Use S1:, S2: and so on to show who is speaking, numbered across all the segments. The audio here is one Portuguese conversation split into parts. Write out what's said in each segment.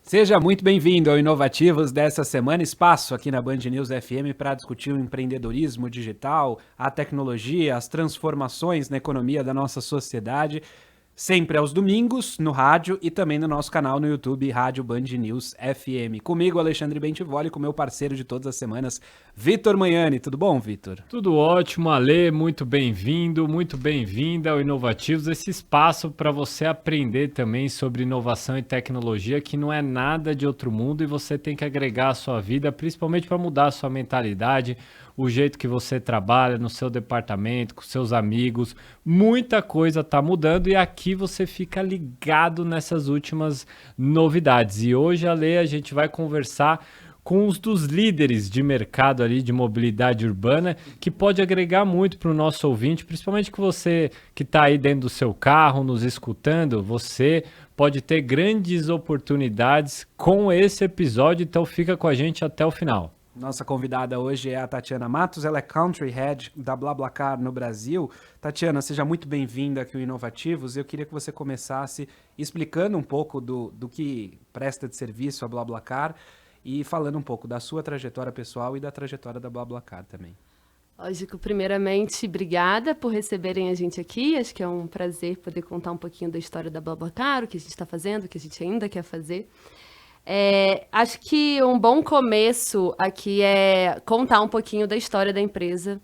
S1: Seja muito bem-vindo ao Inovativos dessa semana, espaço aqui na Band News FM para discutir o empreendedorismo digital, a tecnologia, as transformações na economia da nossa sociedade, sempre aos domingos no rádio e também no nosso canal no YouTube, Rádio Band News FM. Comigo, Alexandre Bentivoli, com meu parceiro de todas as semanas, Vitor Manhani. Tudo bom, Vitor?
S2: Tudo ótimo, Ale, muito bem-vindo, muito bem-vinda ao Inovativos, esse espaço para você aprender também sobre inovação e tecnologia, que não é nada de outro mundo e você tem que agregar à sua vida, principalmente para mudar a sua mentalidade, o jeito que você trabalha no seu departamento, com seus amigos, muita coisa está mudando e aqui você fica ligado nessas últimas novidades. E hoje, Ale, a gente vai conversar com os dos líderes de mercado ali de mobilidade urbana, que pode agregar muito para o nosso ouvinte, principalmente que você que está aí dentro do seu carro, nos escutando, você pode ter grandes oportunidades com esse episódio, então fica com a gente até o final.
S1: Nossa convidada hoje é a Tatiana Matos, ela é Country Head da BlaBlaCar no Brasil. Tatiana, seja muito bem-vinda aqui ao Inovativos. Eu queria que você começasse explicando um pouco do que presta de serviço a BlaBlaCar e falando um pouco da sua trajetória pessoal e da trajetória da BlaBlaCar também.
S3: Lógico, primeiramente, obrigada por receberem a gente aqui. Acho que é um prazer poder contar um pouquinho da história da BlaBlaCar, o que a gente está fazendo, o que a gente ainda quer fazer. Acho que um bom começo aqui é contar um pouquinho da história da empresa.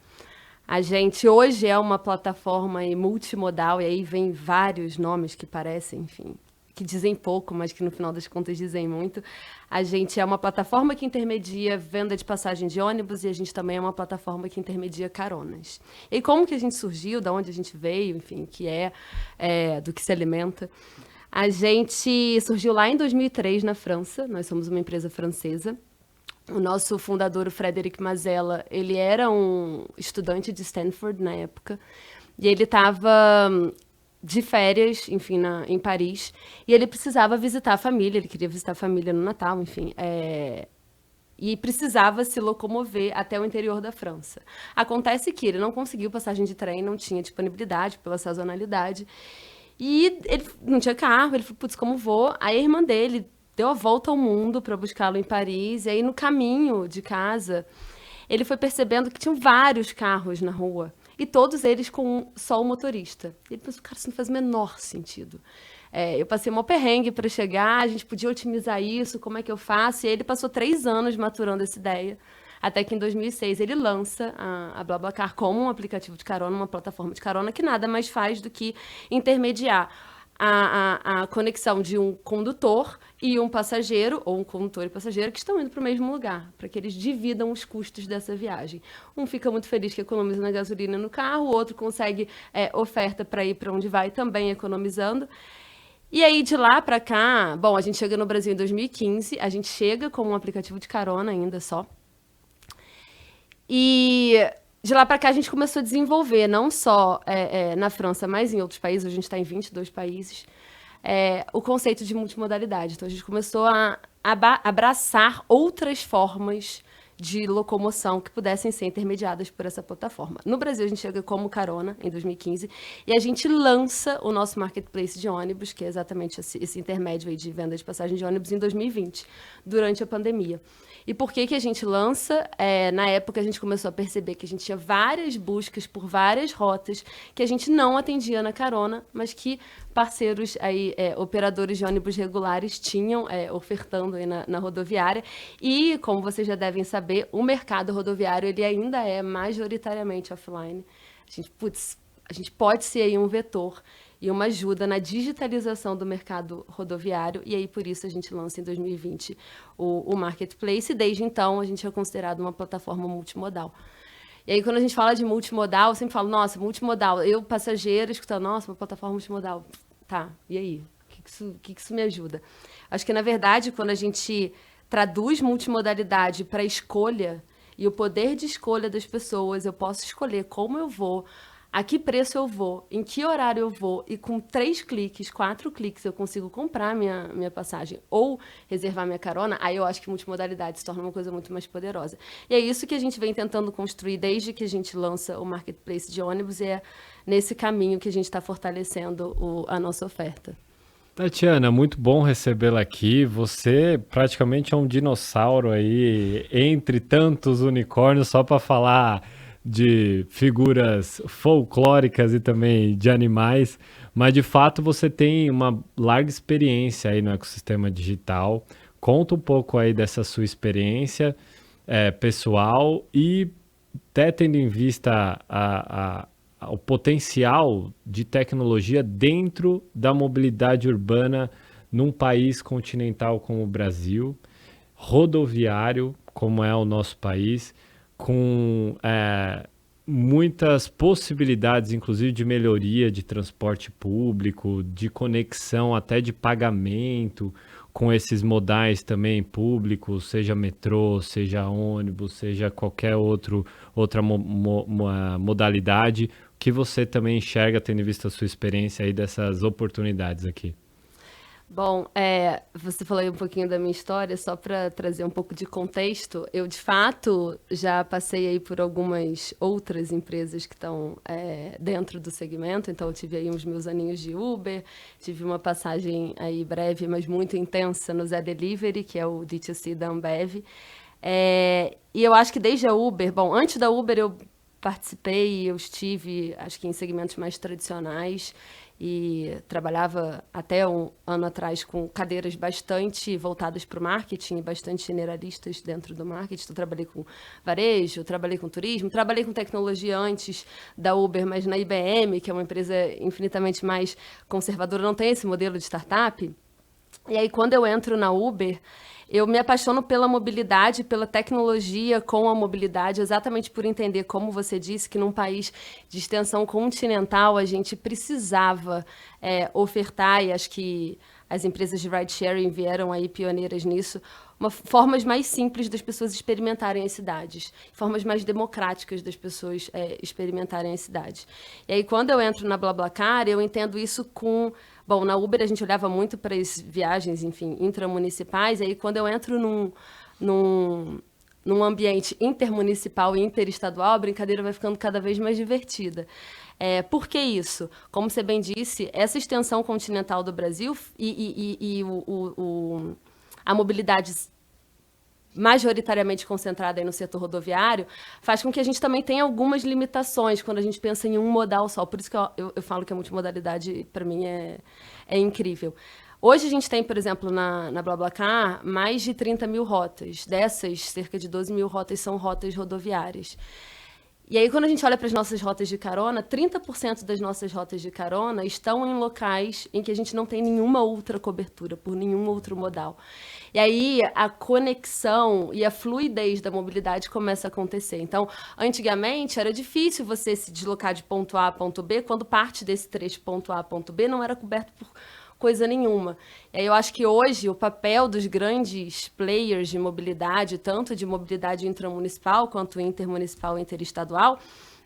S3: A gente hoje é uma plataforma multimodal, e aí vem vários nomes que parecem, enfim, que dizem pouco, mas que no final das contas dizem muito. A gente é uma plataforma que intermedia venda de passagem de ônibus e a gente também é uma plataforma que intermedia caronas. E como que a gente surgiu, de onde a gente veio, enfim, do que se alimenta. A gente surgiu lá em 2003 na França, nós somos uma empresa francesa. O nosso fundador, o Frédéric Mazella, ele era um estudante de Stanford na época, e ele estava de férias, enfim, em Paris, e ele precisava visitar a família, ele queria visitar a família no Natal, enfim, e precisava se locomover até o interior da França. Acontece que ele não conseguiu passagem de trem, não tinha disponibilidade pela sazonalidade, e ele não tinha carro, ele falou, putz, como vou? Aí a irmã dele deu a volta ao mundo para buscá-lo em Paris, e aí no caminho de casa, ele foi percebendo que tinham vários carros na rua, e todos eles com só o motorista. Ele pensou, cara, isso não faz o menor sentido. Eu passei um perrengue para chegar, a gente podia otimizar isso, como é que eu faço? E aí ele passou 3 anos maturando essa ideia, até que em 2006 ele lança a BlaBlaCar como um aplicativo de carona, uma plataforma de carona que nada mais faz do que intermediar a conexão de um condutor e um passageiro, ou um condutor e passageiro, que estão indo para o mesmo lugar, para que eles dividam os custos dessa viagem. Um fica muito feliz que economiza na gasolina no carro, o outro consegue oferta para ir para onde vai, também economizando. E aí, de lá para cá, bom, a gente chega no Brasil em 2015, a gente chega como um aplicativo de carona ainda só. E de lá para cá a gente começou a desenvolver, não só na França, mas em outros países, a gente está em 22 países, o conceito de multimodalidade. Então a gente começou a abraçar outras formas de locomoção que pudessem ser intermediadas por essa plataforma. No Brasil a gente chega como carona em 2015 e a gente lança o nosso marketplace de ônibus, que é exatamente esse intermédio aí de venda de passagem de ônibus, em 2020, durante a pandemia. E por que a gente lança? Na época a gente começou a perceber que a gente tinha várias buscas por várias rotas que a gente não atendia na carona, mas que parceiros, aí, operadores de ônibus regulares tinham ofertando aí na rodoviária. E, como vocês já devem saber, o mercado rodoviário ele ainda é majoritariamente offline. A gente pode ser aí um vetor e uma ajuda na digitalização do mercado rodoviário, e aí por isso a gente lança em 2020 o Marketplace, e desde então a gente é considerado uma plataforma multimodal. E aí quando a gente fala de multimodal, eu sempre falo, nossa, multimodal, eu passageira escutando, nossa, uma plataforma multimodal, tá, e aí? O que isso me ajuda? Acho que na verdade quando a gente traduz multimodalidade para escolha, e o poder de escolha das pessoas, eu posso escolher como eu vou, a que preço eu vou, em que horário eu vou, e com 3 cliques, 4 cliques eu consigo comprar minha passagem ou reservar minha carona, aí eu acho que multimodalidade se torna uma coisa muito mais poderosa. E é isso que a gente vem tentando construir desde que a gente lança o Marketplace de ônibus, e é nesse caminho que a gente está fortalecendo a nossa oferta.
S2: Tatiana, muito bom recebê-la aqui. Você praticamente é um dinossauro aí, entre tantos unicórnios, só para falar de figuras folclóricas e também de animais, mas de fato você tem uma larga experiência aí no ecossistema digital. Conta um pouco aí dessa sua experiência pessoal e até tendo em vista o potencial de tecnologia dentro da mobilidade urbana num país continental como o Brasil, rodoviário como é o nosso país, com muitas possibilidades, inclusive de melhoria de transporte público, de conexão até de pagamento com esses modais também públicos, seja metrô, seja ônibus, seja qualquer outra modalidade, que você também enxerga, tendo visto a sua experiência aí dessas oportunidades aqui.
S3: Bom, você falou aí um pouquinho da minha história, só para trazer um pouco de contexto. Eu, de fato, já passei aí por algumas outras empresas que estão dentro do segmento. Então, eu tive aí uns meus aninhos de Uber, tive uma passagem aí breve, mas muito intensa no Zé Delivery, que é o D2C da Ambev. E eu acho que desde a Uber, bom, antes da Uber eu participei, eu estive, acho que em segmentos mais tradicionais, e trabalhava até um ano atrás com cadeiras bastante voltadas para o marketing, bastante generalistas dentro do marketing. Eu trabalhei com varejo, trabalhei com turismo, trabalhei com tecnologia antes da Uber, mas na IBM, que é uma empresa infinitamente mais conservadora, não tem esse modelo de startup. E aí, quando eu entro na Uber, eu me apaixono pela mobilidade, pela tecnologia com a mobilidade, exatamente por entender, como você disse, que num país de extensão continental a gente precisava ofertar, e acho que as empresas de ride-sharing vieram aí pioneiras nisso, formas mais simples das pessoas experimentarem as cidades, formas mais democráticas das pessoas experimentarem as cidades. E aí, quando eu entro na BlaBlaCar, eu entendo isso com... Bom, na Uber a gente olhava muito para as viagens, enfim, intramunicipais, e aí quando eu entro num ambiente intermunicipal e interestadual, a brincadeira vai ficando cada vez mais divertida. Por que isso? Como você bem disse, essa extensão continental do Brasil e a mobilidade majoritariamente concentrada aí no setor rodoviário, faz com que a gente também tenha algumas limitações quando a gente pensa em um modal só. Por isso que eu falo que a multimodalidade, para mim, é incrível. Hoje a gente tem, por exemplo, na BlaBlaCar, mais de 30 mil rotas. Dessas, cerca de 12 mil rotas são rotas rodoviárias. E aí, quando a gente olha para as nossas rotas de carona, 30% das nossas rotas de carona estão em locais em que a gente não tem nenhuma outra cobertura, por nenhum outro modal. E aí, a conexão e a fluidez da mobilidade começa a acontecer. Então, antigamente, era difícil você se deslocar de ponto A a ponto B, quando parte desse trecho ponto A a ponto B não era coberto por coisa nenhuma. E aí eu acho que hoje o papel dos grandes players de mobilidade, tanto de mobilidade intramunicipal quanto intermunicipal e interestadual,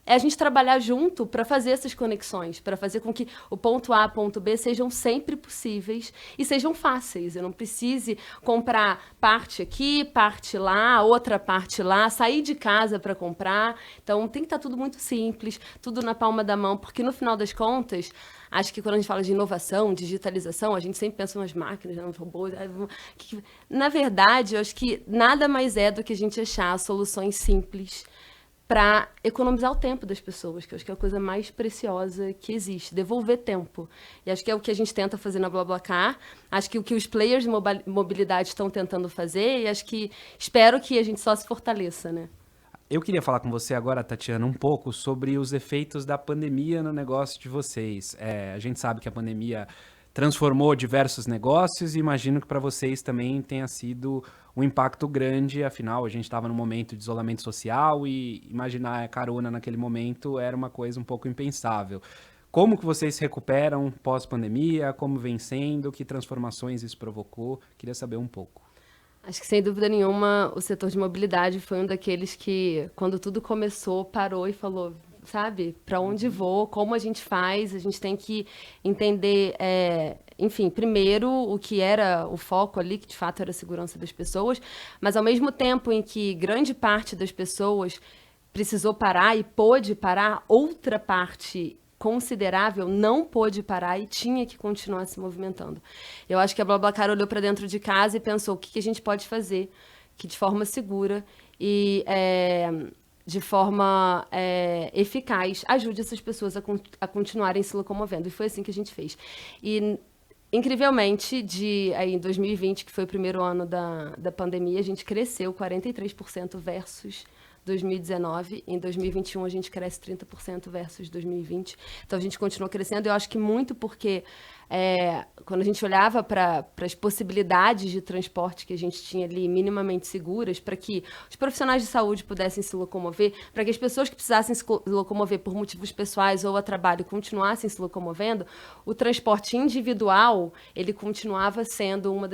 S3: é a gente trabalhar junto para fazer essas conexões, para fazer com que o ponto A e ponto B sejam sempre possíveis e sejam fáceis. Eu não precise comprar parte aqui, parte lá, outra parte lá, sair de casa para comprar. Então tem que estar tudo muito simples, tudo na palma da mão, porque no final das contas, acho que quando a gente fala de inovação, digitalização, a gente sempre pensa nas máquinas, nos robôs. Na verdade, eu acho que nada mais é do que a gente achar soluções simples para economizar o tempo das pessoas, que eu acho que é a coisa mais preciosa que existe, devolver tempo. E acho que é o que a gente tenta fazer na BlaBlaCar, acho que o que os players de mobilidade estão tentando fazer, e acho que espero que a gente só se fortaleça, né?
S1: Eu queria falar com você agora, Tatiana, um pouco sobre os efeitos da pandemia no negócio de vocês. A gente sabe que a pandemia transformou diversos negócios e imagino que para vocês também tenha sido um impacto grande, afinal a gente estava num momento de isolamento social e imaginar a carona naquele momento era uma coisa um pouco impensável. Como que vocês se recuperam pós-pandemia? Como vem sendo? Que transformações isso provocou? Queria saber um pouco.
S3: Acho que, sem dúvida nenhuma, o setor de mobilidade foi um daqueles que, quando tudo começou, parou e falou: sabe? Para onde vou, como a gente faz, a gente tem que entender, enfim, primeiro o que era o foco ali, que de fato era a segurança das pessoas, mas ao mesmo tempo em que grande parte das pessoas precisou parar e pôde parar, outra parte considerável não pôde parar e tinha que continuar se movimentando. Eu acho que a BlaBlaCar olhou para dentro de casa e pensou o que a gente pode fazer que de forma segura e de forma eficaz ajude essas pessoas a continuarem se locomovendo. E foi assim que a gente fez. E, incrivelmente, em 2020, que foi o primeiro ano da pandemia, a gente cresceu 43% versus 2019. Em 2021, a gente cresce 30% versus 2020. Então, a gente continuou crescendo. Eu acho que muito porque quando a gente olhava para as possibilidades de transporte que a gente tinha ali minimamente seguras, para que os profissionais de saúde pudessem se locomover, para que as pessoas que precisassem se locomover por motivos pessoais ou a trabalho continuassem se locomovendo, o transporte individual, ele continuava sendo uma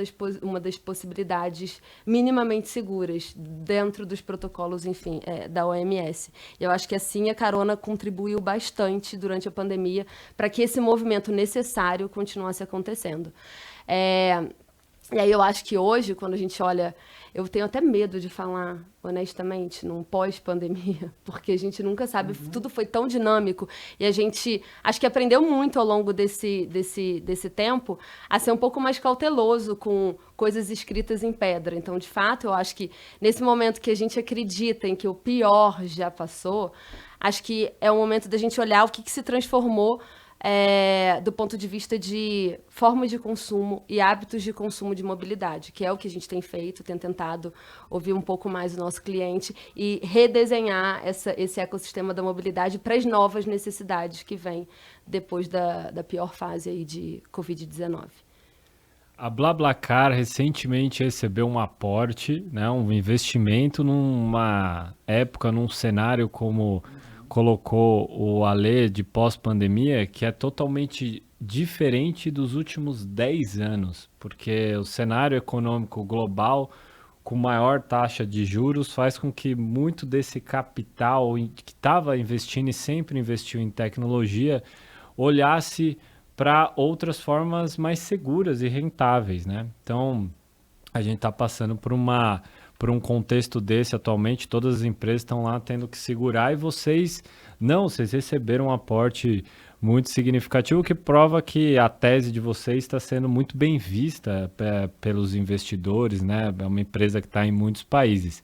S3: das possibilidades minimamente seguras dentro dos protocolos, enfim, da OMS. E eu acho que assim a carona contribuiu bastante durante a pandemia para que esse movimento necessário continuasse acontecendo. E aí eu acho que hoje, quando a gente olha, eu tenho até medo de falar, honestamente, num pós-pandemia, porque a gente nunca sabe, tudo foi tão dinâmico, e a gente, acho que aprendeu muito ao longo desse tempo a ser um pouco mais cauteloso com coisas escritas em pedra. Então, de fato, eu acho que nesse momento que a gente acredita em que o pior já passou, acho que é o momento da gente olhar o que se transformou do ponto de vista de formas de consumo e hábitos de consumo de mobilidade, que é o que a gente tem feito, tem tentado ouvir um pouco mais o nosso cliente e redesenhar esse ecossistema da mobilidade para as novas necessidades que vêm depois da pior fase aí de Covid-19.
S2: A BlaBlaCar recentemente recebeu um aporte, né, um investimento numa época, num cenário como colocou o Alê de pós-pandemia, que é totalmente diferente dos últimos 10 anos, porque o cenário econômico global com maior taxa de juros faz com que muito desse capital que estava investindo e sempre investiu em tecnologia olhasse para outras formas mais seguras e rentáveis, né? Então, a gente está passando por um contexto desse atualmente, todas as empresas estão lá tendo que segurar e vocês receberam um aporte muito significativo que prova que a tese de vocês está sendo muito bem vista pelos investidores, né? É uma empresa que está em muitos países.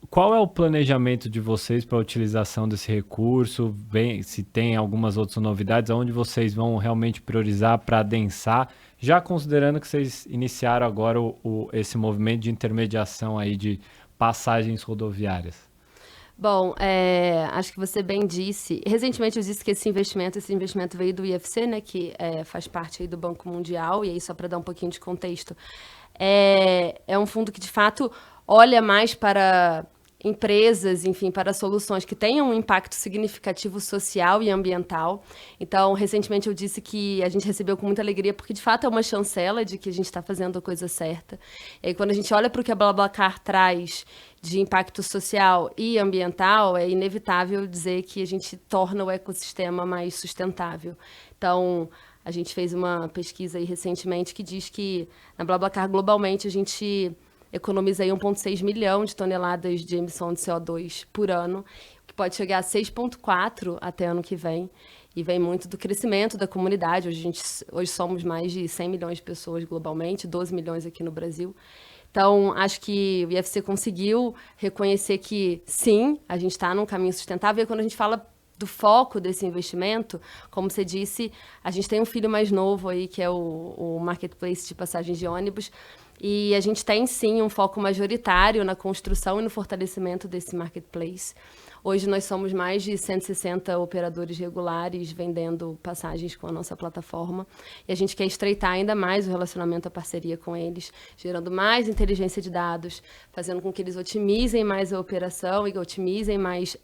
S2: Qual é o planejamento de vocês para a utilização desse recurso? Se tem algumas outras novidades, onde vocês vão realmente priorizar para adensar, já considerando que vocês iniciaram agora esse movimento de intermediação aí de passagens rodoviárias?
S3: Bom, acho que você bem disse. Recentemente eu disse que esse investimento veio do IFC, né, que faz parte aí do Banco Mundial, e aí só para dar um pouquinho de contexto, é um fundo que de fato olha mais para empresas, enfim, para soluções que tenham um impacto significativo social e ambiental. Então, recentemente eu disse que a gente recebeu com muita alegria, porque de fato é uma chancela de que a gente está fazendo a coisa certa. E aí, quando a gente olha para o que a BlaBlaCar traz de impacto social e ambiental, é inevitável dizer que a gente torna o ecossistema mais sustentável. Então, a gente fez uma pesquisa aí recentemente que diz que na BlaBlaCar, globalmente, a gente economiza aí 1,6 milhão de toneladas de emissão de CO2 por ano, que pode chegar a 6,4 até ano que vem. E vem muito do crescimento da comunidade. Hoje somos mais de 100 milhões de pessoas globalmente, 12 milhões aqui no Brasil. Então, acho que o IFC conseguiu reconhecer que, sim, a gente está num caminho sustentável. E quando a gente fala do foco desse investimento, como você disse, a gente tem um filho mais novo aí, que é o Marketplace de passagens de ônibus, e a gente tem, sim, um foco majoritário na construção e no fortalecimento desse marketplace. Hoje nós somos mais de 160 operadores regulares vendendo passagens com a nossa plataforma, e a gente quer estreitar ainda mais o relacionamento, a parceria com eles, gerando mais inteligência de dados, fazendo com que eles otimizem mais a operação e otimizem mais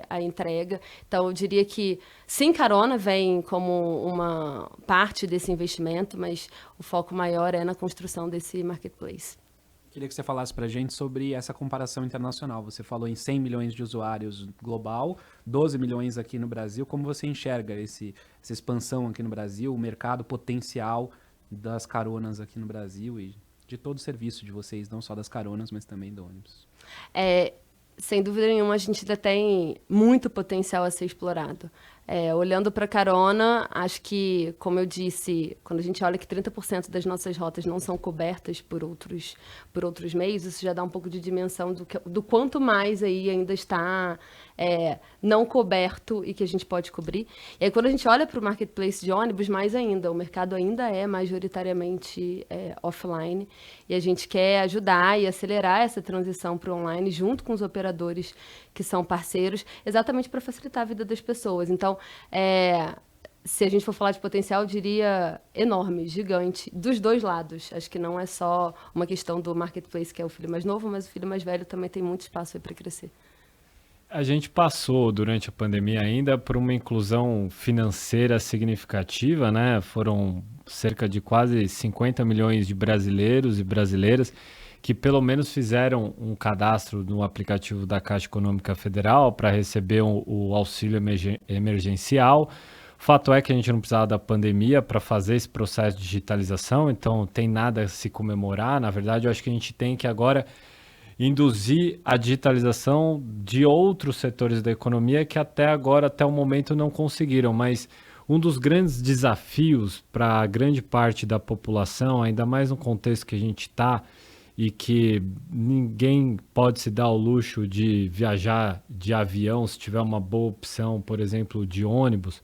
S3: a entrega. Então, eu diria que, sim, carona vem como uma parte desse investimento, mas o foco maior é na construção desse marketplace.
S1: Queria que você falasse para a gente sobre essa comparação internacional. Você falou em 100 milhões de usuários global, 12 milhões aqui no Brasil. Como você enxerga essa expansão aqui no Brasil, o mercado potencial das caronas aqui no Brasil e de todo o serviço de vocês, não só das caronas, mas também do ônibus?
S3: Sem dúvida nenhuma, a gente ainda tem muito potencial a ser explorado. Olhando para a carona, acho que, como eu disse, quando a gente olha que 30% das nossas rotas não são cobertas por outros meios, isso já dá um pouco de dimensão do quanto mais aí ainda está não coberto e que a gente pode cobrir. E aí, quando a gente olha para o marketplace de ônibus, mais ainda, o mercado ainda é majoritariamente offline, e a gente quer ajudar e acelerar essa transição para o online junto com os operadores que são parceiros, exatamente para facilitar a vida das pessoas. Então, se a gente for falar de potencial, eu diria enorme, gigante, dos dois lados. Acho que não é só uma questão do marketplace, que é o filho mais novo, mas o filho mais velho também tem muito espaço para crescer.
S2: A gente passou, durante a pandemia ainda, por uma inclusão financeira significativa, né? Foram cerca de quase 50 milhões de brasileiros e brasileiras que pelo menos fizeram um cadastro no aplicativo da Caixa Econômica Federal para receber o auxílio emergencial. O fato é que a gente não precisava da pandemia para fazer esse processo de digitalização, então tem nada a se comemorar. Na verdade, eu acho que a gente tem que agora induzir a digitalização de outros setores da economia que até agora, até o momento, não conseguiram. Mas um dos grandes desafios para grande parte da população, ainda mais no contexto que a gente está, e que ninguém pode se dar o luxo de viajar de avião se tiver uma boa opção, por exemplo, de ônibus,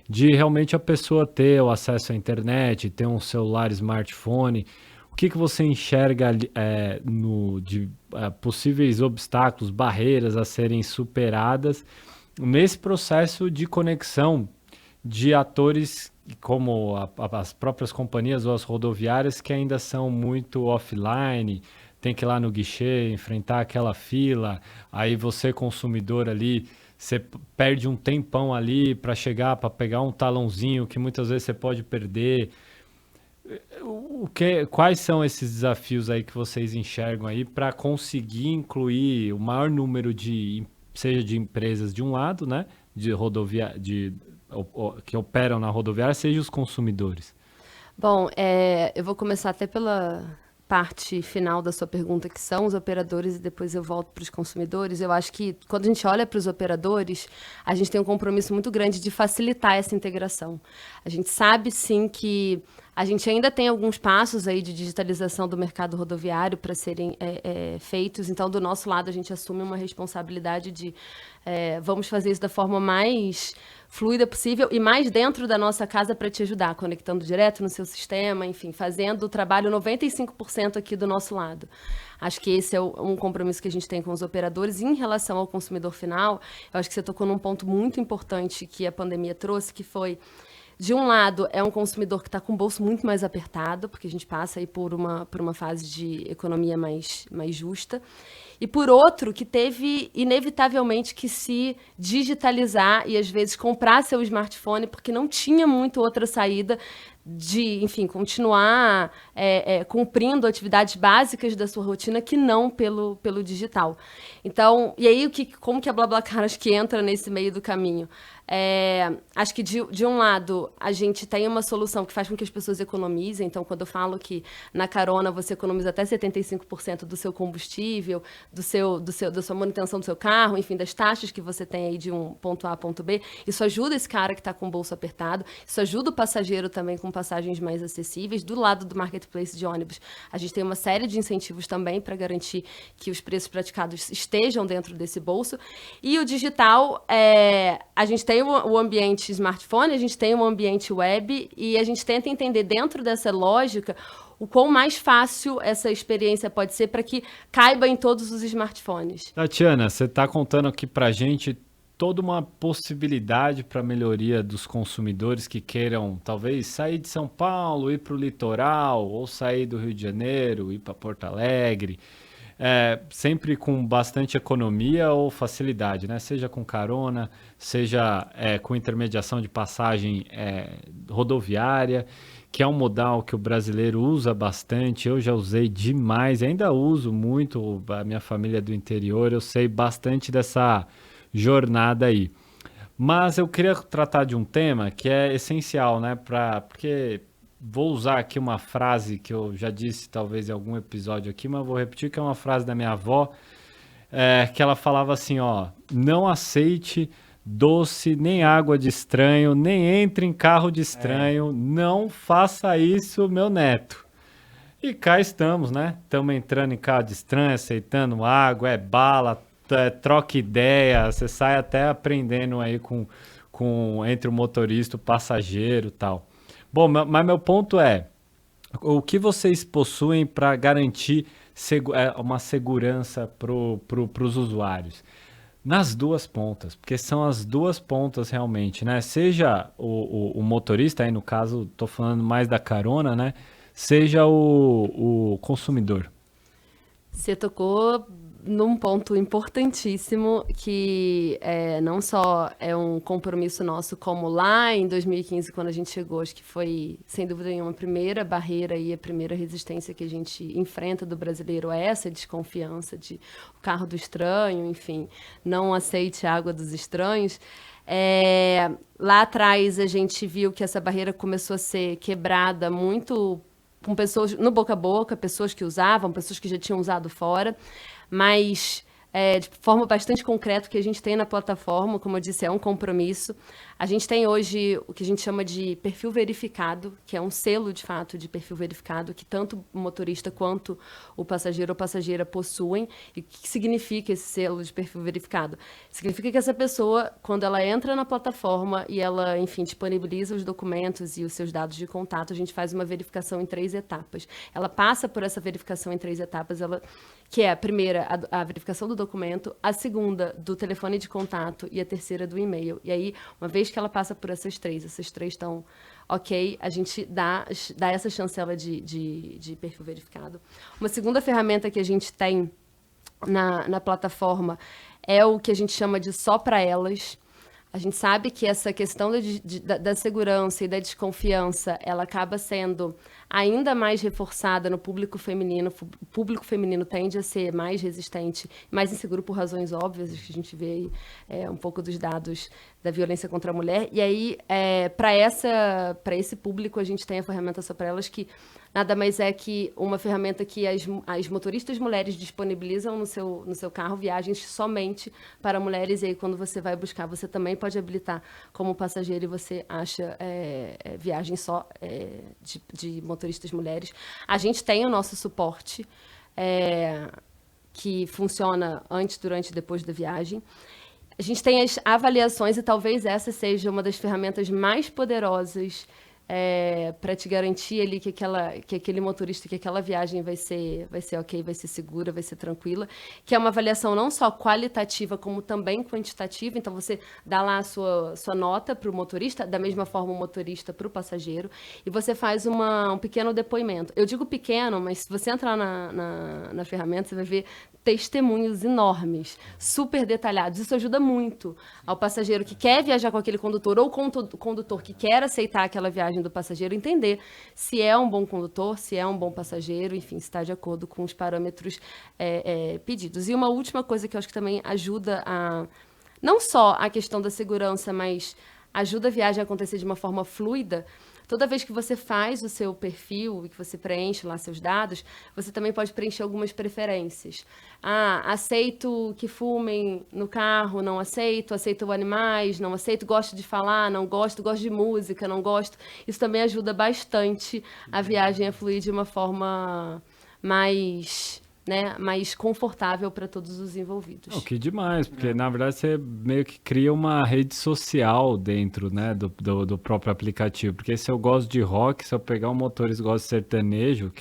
S2: de realmente a pessoa ter o acesso à internet, ter um celular, smartphone. O que você enxerga de possíveis obstáculos, barreiras a serem superadas nesse processo de conexão de atores como as próprias companhias ou as rodoviárias que ainda são muito offline, tem que ir lá no guichê, enfrentar aquela fila, aí você, consumidor ali, você perde um tempão ali para chegar, para pegar um talãozinho que muitas vezes você pode perder. Quais são esses desafios aí que vocês enxergam aí para conseguir incluir o maior número seja de empresas de um lado, né, de rodovia, que operam na rodoviária, seja os consumidores?
S3: Bom, eu vou começar até pela parte final da sua pergunta, que são os operadores, e depois eu volto para os consumidores. Eu acho que quando a gente olha para os operadores, a gente tem um compromisso muito grande de facilitar essa integração. A gente sabe, sim, que a gente ainda tem alguns passos aí de digitalização do mercado rodoviário para serem feitos. Então, do nosso lado, a gente assume uma responsabilidade de vamos fazer isso da forma mais fluida possível e mais dentro da nossa casa para te ajudar, conectando direto no seu sistema, enfim, fazendo o trabalho 95% aqui do nosso lado. Acho que esse é um compromisso que a gente tem com os operadores. Em relação ao consumidor final, eu acho que você tocou num ponto muito importante que a pandemia trouxe, que foi, de um lado, é um consumidor que está com o bolso muito mais apertado, porque a gente passa aí por uma fase de economia mais justa. E, por outro, que teve, inevitavelmente, que se digitalizar e, às vezes, comprar seu smartphone, porque não tinha muito outra saída de, enfim, continuar cumprindo atividades básicas da sua rotina que não pelo digital. Então, e aí, como que a BlaBlaCar acho que entra nesse meio do caminho? Acho que, de um lado, a gente tem uma solução que faz com que as pessoas economizem. Então, quando eu falo que na carona você economiza até 75% do seu combustível, da sua manutenção do seu carro, enfim, das taxas que você tem aí de um ponto A a ponto B, isso ajuda esse cara que está com o bolso apertado, isso ajuda o passageiro também com passagens mais acessíveis. Do lado do marketplace de ônibus, a gente tem uma série de incentivos também para garantir que os preços praticados estejam dentro desse bolso. E o digital, a gente tem o ambiente smartphone, a gente tem o ambiente web, e a gente tenta entender dentro dessa lógica o quão mais fácil essa experiência pode ser para que caiba em todos os smartphones.
S2: Tatiana, você está contando aqui para a gente toda uma possibilidade para melhoria dos consumidores que queiram talvez sair de São Paulo, ir para o litoral, ou sair do Rio de Janeiro, ir para Porto Alegre, sempre com bastante economia ou facilidade, né? Seja com carona, seja com intermediação de passagem rodoviária, que é um modal que o brasileiro usa bastante. Eu já usei demais, ainda uso muito, a minha família é do interior, eu sei bastante dessa jornada aí. Mas eu queria tratar de um tema que é essencial, né? Porque vou usar aqui uma frase que eu já disse talvez em algum episódio aqui, mas vou repetir, que é uma frase da minha avó, que ela falava assim, ó, não aceite doce, nem água de estranho, nem entre em carro de estranho, não faça isso, meu neto. E cá estamos, né? Estamos entrando em carro de estranho, aceitando água, é bala, troca ideia, você sai até aprendendo aí entre o motorista, o passageiro e tal. Bom, mas meu ponto é, o que vocês possuem para garantir uma segurança para os usuários? Nas duas pontas, porque são as duas pontas realmente, né? Seja o motorista, aí no caso, estou falando mais da carona, né? Seja o consumidor.
S3: Você tocou num ponto importantíssimo que não só é um compromisso nosso, como lá em 2015, quando a gente chegou, acho que foi, sem dúvida nenhuma, a primeira barreira e a primeira resistência que a gente enfrenta do brasileiro é essa desconfiança de o carro do estranho, enfim, não aceite a água dos estranhos. Lá atrás a gente viu que essa barreira começou a ser quebrada muito com pessoas no boca a boca, pessoas que usavam, pessoas que já tinham usado fora, mas de forma bastante concreta, o que a gente tem na plataforma, como eu disse, é um compromisso. A gente tem hoje o que a gente chama de perfil verificado, que é um selo, de fato, de perfil verificado, que tanto o motorista quanto o passageiro ou passageira possuem. E o que significa esse selo de perfil verificado? Significa que essa pessoa, quando ela entra na plataforma e ela, enfim, disponibiliza os documentos e os seus dados de contato, a gente faz uma verificação em 3 etapas. Ela passa por essa verificação em 3 etapas, que é a primeira, a verificação do documento, a segunda, do telefone de contato e a terceira, do e-mail. E aí, uma vez que ela passa por essas três estão ok, a gente dá essa chancela de perfil verificado. Uma segunda ferramenta que a gente tem na plataforma é o que a gente chama de só para elas. A gente sabe que essa questão da segurança e da desconfiança, ela acaba sendo ainda mais reforçada no público feminino. O público feminino tende a ser mais resistente, mais inseguro por razões óbvias, que a gente vê aí um pouco dos dados da violência contra a mulher. E aí, para esse público, a gente tem a ferramenta Só para Elas, que nada mais é que uma ferramenta que as motoristas mulheres disponibilizam no seu carro viagens somente para mulheres. E aí, quando você vai buscar, você também pode habilitar como passageiro e você acha viagem só de motoristas mulheres. A gente tem o nosso suporte, que funciona antes, durante e depois da viagem. A gente tem as avaliações e talvez essa seja uma das ferramentas mais poderosas para te garantir ali que aquele motorista, que aquela viagem vai ser ok, vai ser segura, vai ser tranquila, que é uma avaliação não só qualitativa, como também quantitativa. Então, você dá lá a sua nota para o motorista, da mesma forma o motorista para o passageiro, e você faz um pequeno depoimento. Eu digo pequeno, mas se você entrar na ferramenta, você vai ver testemunhos enormes, super detalhados. Isso ajuda muito ao passageiro que quer viajar com aquele condutor ou condutor que quer aceitar aquela viagem do passageiro, entender se é um bom condutor, se é um bom passageiro, enfim, se está de acordo com os parâmetros pedidos. E uma última coisa que eu acho que também ajuda não só a questão da segurança, mas ajuda a viagem a acontecer de uma forma fluida. Toda vez que você faz o seu perfil e que você preenche lá seus dados, você também pode preencher algumas preferências. Aceito que fumem no carro, não aceito animais, não aceito, gosto de falar, não gosto de música, não gosto. Isso também ajuda bastante a viagem a fluir de uma forma mais confortável para todos os envolvidos.
S2: Que demais, porque na verdade você meio que cria uma rede social dentro, né, do próprio aplicativo, porque se eu gosto de rock, se eu pegar um motorista que gosta de sertanejo,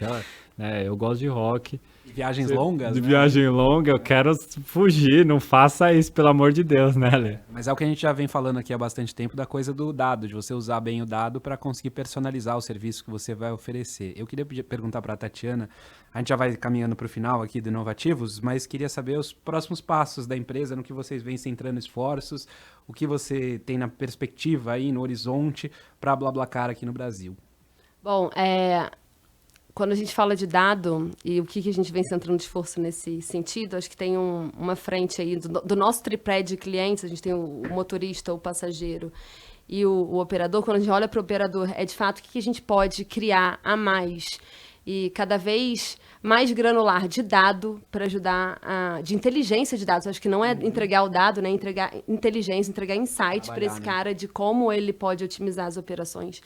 S2: eu gosto de rock.
S1: Viagens longas,
S2: de viagem longa, eu quero fugir, não faça isso, pelo amor de Deus, né, Lê?
S1: Mas é o que a gente já vem falando aqui há bastante tempo, da coisa do dado, de você usar bem o dado para conseguir personalizar o serviço que você vai oferecer. Eu queria perguntar para a Tatiana, a gente já vai caminhando para o final aqui do Inovativos, mas queria saber os próximos passos da empresa, no que vocês vêm centrando esforços, o que você tem na perspectiva aí, no horizonte, para a BlaBlaCar aqui no Brasil.
S3: Bom, quando a gente fala de dado e o que a gente vem centrando de esforço nesse sentido, acho que tem uma frente aí do nosso tripé de clientes, a gente tem o motorista, o passageiro e o operador. Quando a gente olha para o operador, é de fato o que a gente pode criar a mais e cada vez mais granular de dado para ajudar, de inteligência de dados. Acho que não é entregar o dado, né? Entregar inteligência, entregar insight para esse cara de como ele pode otimizar as operações.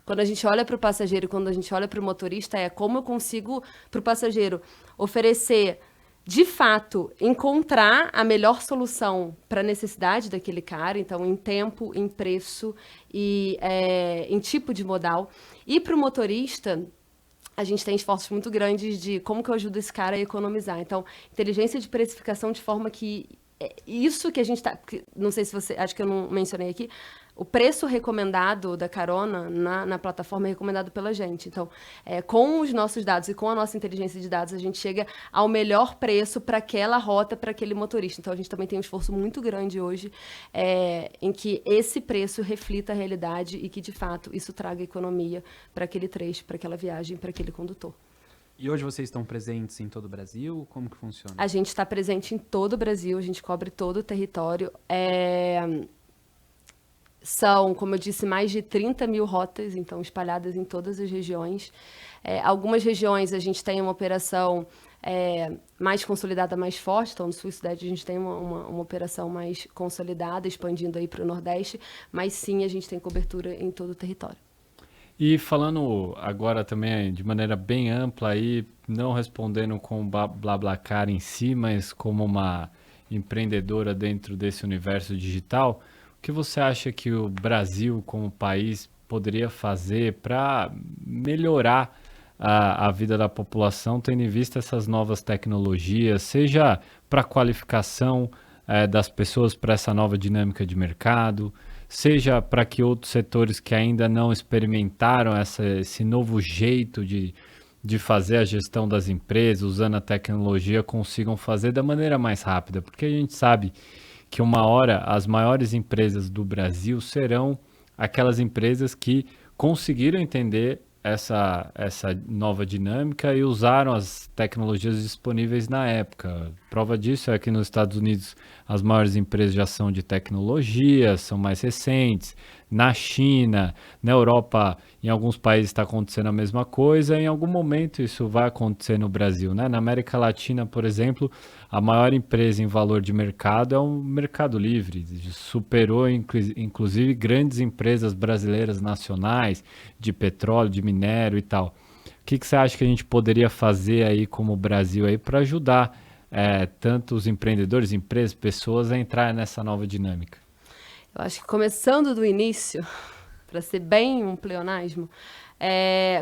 S3: Quando a gente olha para o passageiro, quando a gente olha para o motorista, é como eu consigo, para o passageiro, oferecer, de fato, encontrar a melhor solução para a necessidade daquele cara, então, em tempo, em preço e em tipo de modal. E para o motorista, a gente tem esforços muito grandes de como que eu ajudo esse cara a economizar. Então, inteligência de precificação de forma que isso que a gente está... Não sei se você... Acho que eu não mencionei aqui. O preço recomendado da carona na plataforma é recomendado pela gente. Então, com os nossos dados e com a nossa inteligência de dados, a gente chega ao melhor preço para aquela rota, para aquele motorista. Então, a gente também tem um esforço muito grande hoje em que esse preço reflita a realidade e que, de fato, isso traga economia para aquele trecho, para aquela viagem, para aquele condutor.
S1: E hoje vocês estão presentes em todo o Brasil? Como que funciona?
S3: A gente está presente em todo o Brasil, a gente cobre todo o território. São, como eu disse, mais de 30 mil rotas, então, espalhadas em todas as regiões. Algumas regiões a gente tem uma operação mais consolidada, mais forte. Então, no Sul e Sudeste a gente tem uma operação mais consolidada, expandindo aí para o Nordeste. Mas sim, a gente tem cobertura em todo o território.
S2: E falando agora também de maneira bem ampla aí, não respondendo com o BlaBlaCar em si, mas como uma empreendedora dentro desse universo digital, o que você acha que o Brasil como país poderia fazer para melhorar a vida da população, tendo em vista essas novas tecnologias, seja para a qualificação das pessoas para essa nova dinâmica de mercado, seja para que outros setores que ainda não experimentaram esse novo jeito de fazer a gestão das empresas, usando a tecnologia, consigam fazer da maneira mais rápida. Porque a gente sabe que uma hora as maiores empresas do Brasil serão aquelas empresas que conseguiram entender essa nova dinâmica e usaram as tecnologias disponíveis na época. Prova disso é que nos Estados Unidos as maiores empresas já são de tecnologia, são mais recentes. Na China, na Europa, em alguns países está acontecendo a mesma coisa. Em algum momento isso vai acontecer no Brasil, né? Na América Latina, por exemplo, a maior empresa em valor de mercado é o Mercado Livre. Superou, inclusive, grandes empresas brasileiras nacionais de petróleo, de minério e tal. O que você acha que a gente poderia fazer aí como Brasil aí para ajudar tanto os empreendedores, empresas, pessoas a entrar nessa nova dinâmica?
S3: Eu acho que começando do início, para ser bem um pleonasmo,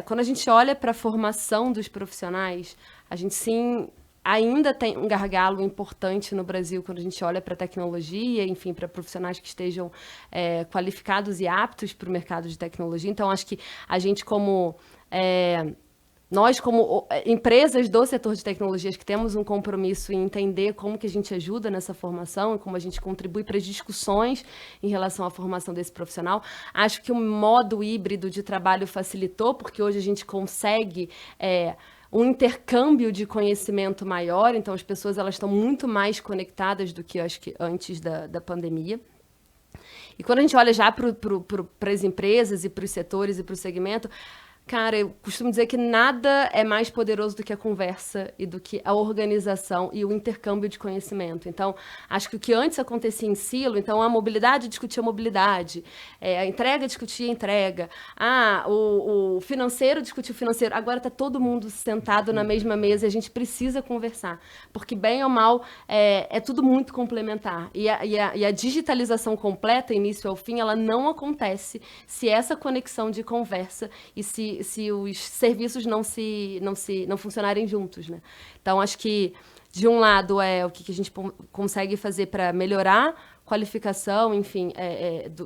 S3: quando a gente olha para a formação dos profissionais, a gente sim ainda tem um gargalo importante no Brasil quando a gente olha para a tecnologia, enfim, para profissionais que estejam qualificados e aptos para o mercado de tecnologia. Então, acho que a gente nós, como empresas do setor de tecnologias, que temos um compromisso em entender como que a gente ajuda nessa formação, como a gente contribui para as discussões em relação à formação desse profissional. Acho que o modo híbrido de trabalho facilitou, porque hoje a gente consegue um intercâmbio de conhecimento maior, então as pessoas elas estão muito mais conectadas do que acho que antes da pandemia. E quando a gente olha já para as empresas e para os setores e para o segmento, cara, eu costumo dizer que nada é mais poderoso do que a conversa e do que a organização e o intercâmbio de conhecimento. Então, acho que o que antes acontecia em silo, então a mobilidade discutia a mobilidade, a entrega discutia a entrega, o financeiro discutia o financeiro. Agora está todo mundo sentado na mesma mesa e a gente precisa conversar, porque bem ou mal é tudo muito complementar. E a digitalização completa, início ao fim, ela não acontece se essa conexão de conversa e se os serviços não funcionarem juntos, né? Então, acho que, de um lado, o que a gente consegue fazer para melhorar a qualificação, enfim,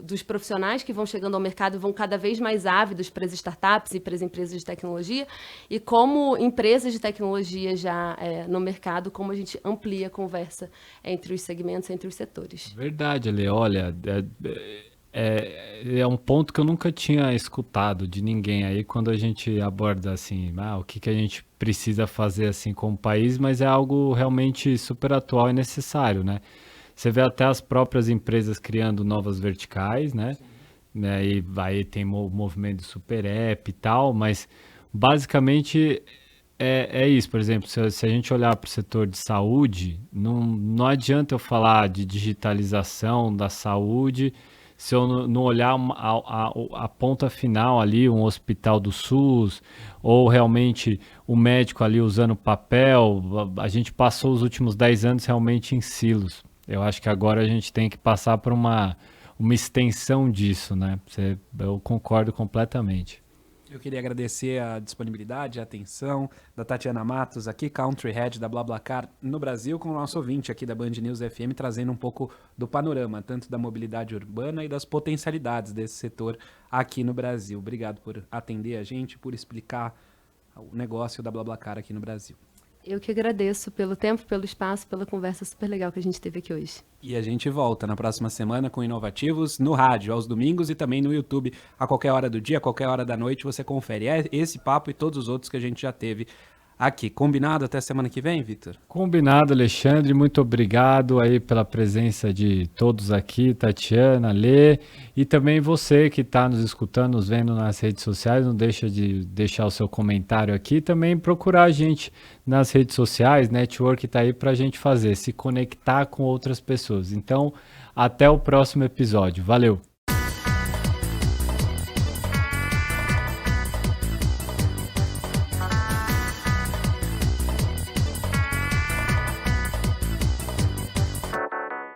S3: dos profissionais que vão chegando ao mercado e vão cada vez mais ávidos para as startups e para as empresas de tecnologia, e como empresas de tecnologia já no mercado, como a gente amplia a conversa entre os segmentos, entre os setores.
S2: Verdade, Ale. Olha, é um ponto que eu nunca tinha escutado de ninguém aí quando a gente aborda assim, o que a gente precisa fazer assim como país, mas é algo realmente super atual e necessário, né? Você vê até as próprias empresas criando novas verticais, né? E aí tem o movimento do Super App e tal, mas basicamente é isso. Por exemplo, se a gente olhar para o setor de saúde, não adianta eu falar de digitalização da saúde se eu não olhar a ponta final ali, um hospital do SUS, ou realmente o médico ali usando papel. A gente passou os últimos 10 anos realmente em silos. Eu acho que agora a gente tem que passar por uma extensão disso, né? Eu concordo completamente.
S1: Eu queria agradecer a disponibilidade, a atenção da Tatiana Matos aqui, Country Head da BlaBlaCar no Brasil, com o nosso ouvinte aqui da Band News FM, trazendo um pouco do panorama, tanto da mobilidade urbana e das potencialidades desse setor aqui no Brasil. Obrigado por atender a gente, por explicar o negócio da BlaBlaCar aqui no Brasil.
S3: Eu que agradeço pelo tempo, pelo espaço, pela conversa super legal que a gente teve aqui hoje.
S1: E a gente volta na próxima semana com Inovativos no rádio, aos domingos, e também no YouTube, a qualquer hora do dia, a qualquer hora da noite, você confere. É esse papo e todos os outros que a gente já teve aqui. Combinado até semana que vem, Victor?
S2: Combinado, Alexandre. Muito obrigado aí pela presença de todos aqui, Tatiana, Lê, e também você que está nos escutando, nos vendo nas redes sociais. Não deixa de deixar o seu comentário aqui. Também procurar a gente nas redes sociais, network está aí para a gente fazer, se conectar com outras pessoas. Então, até o próximo episódio. Valeu!